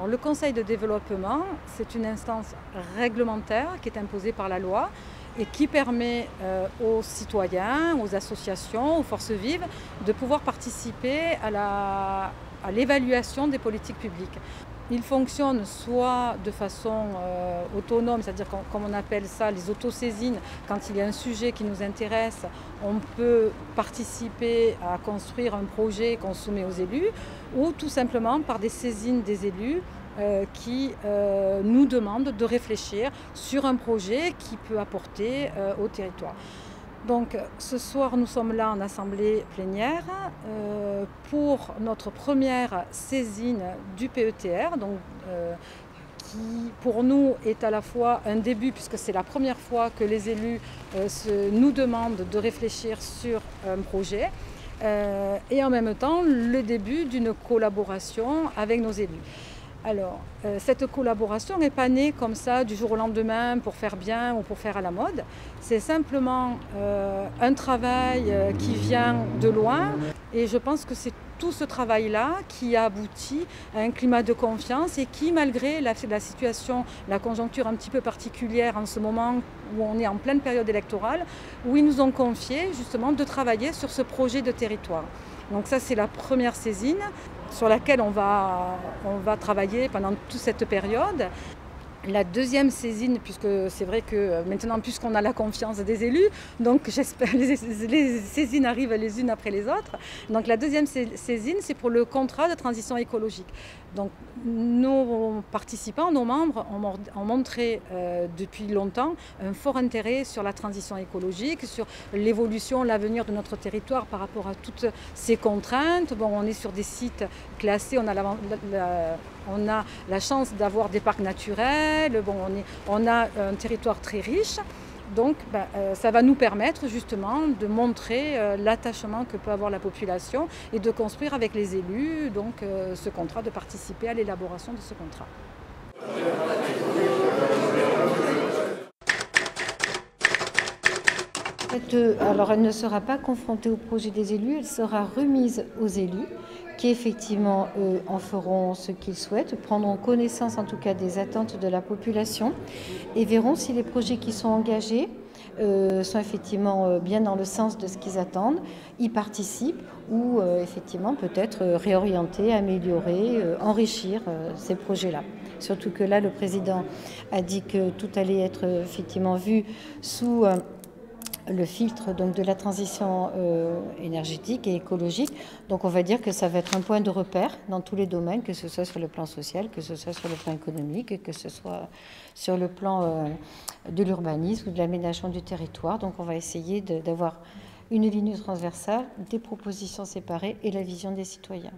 Alors, le conseil de développement, c'est une instance réglementaire qui est imposée par la loi et qui permet aux citoyens, aux associations, aux forces vives de pouvoir participer à l'évaluation des politiques publiques. Il fonctionne soit de façon autonome, c'est-à-dire comme on appelle ça les autosaisines. Quand il y a un sujet qui nous intéresse, on peut participer à construire un projet qu'on soumet aux élus, ou tout simplement par des saisines des élus qui nous demandent de réfléchir sur un projet qui peut apporter au territoire. Donc ce soir, nous sommes là en assemblée plénière pour notre première saisine du PETR, donc, qui pour nous est à la fois un début, puisque c'est la première fois que les élus nous demandent de réfléchir sur un projet, et en même temps le début d'une collaboration avec nos élus. Alors, cette collaboration n'est pas née comme ça du jour au lendemain pour faire bien ou pour faire à la mode. C'est simplement un travail qui vient de loin et je pense que c'est tout ce travail-là qui a abouti à un climat de confiance et qui, malgré la situation, la conjoncture un petit peu particulière en ce moment où on est en pleine période électorale, où ils nous ont confié justement de travailler sur ce projet de territoire. Donc ça, c'est la première saisine sur laquelle on va travailler pendant toute cette période. La deuxième saisine, puisque c'est vrai que maintenant, puisqu'on a la confiance des élus, donc j'espère les saisines arrivent les unes après les autres. Donc la deuxième saisine, c'est pour le contrat de transition écologique. Donc nos participants, nos membres ont montré depuis longtemps un fort intérêt sur la transition écologique, sur l'évolution, l'avenir de notre territoire par rapport à toutes ces contraintes. Bon, on est sur des sites classés, on a la chance d'avoir des parcs naturels, bon, on a un territoire très riche. Donc ça va nous permettre justement de montrer l'attachement que peut avoir la population et de construire avec les élus donc, ce contrat, de participer à l'élaboration de ce contrat. Alors elle ne sera pas confrontée au projet des élus, elle sera remise aux élus qui effectivement en feront ce qu'ils souhaitent, prendront connaissance en tout cas des attentes de la population et verront si les projets qui sont engagés sont effectivement bien dans le sens de ce qu'ils attendent, y participent ou effectivement peut-être réorienter, améliorer, enrichir ces projets-là. Surtout que là, le président a dit que tout allait être effectivement vu sous le filtre donc, de la transition énergétique et écologique. Donc on va dire que ça va être un point de repère dans tous les domaines, que ce soit sur le plan social, que ce soit sur le plan économique, que ce soit sur le plan de l'urbanisme ou de l'aménagement du territoire. Donc on va essayer d'avoir une ligne transversale, des propositions séparées et la vision des citoyens.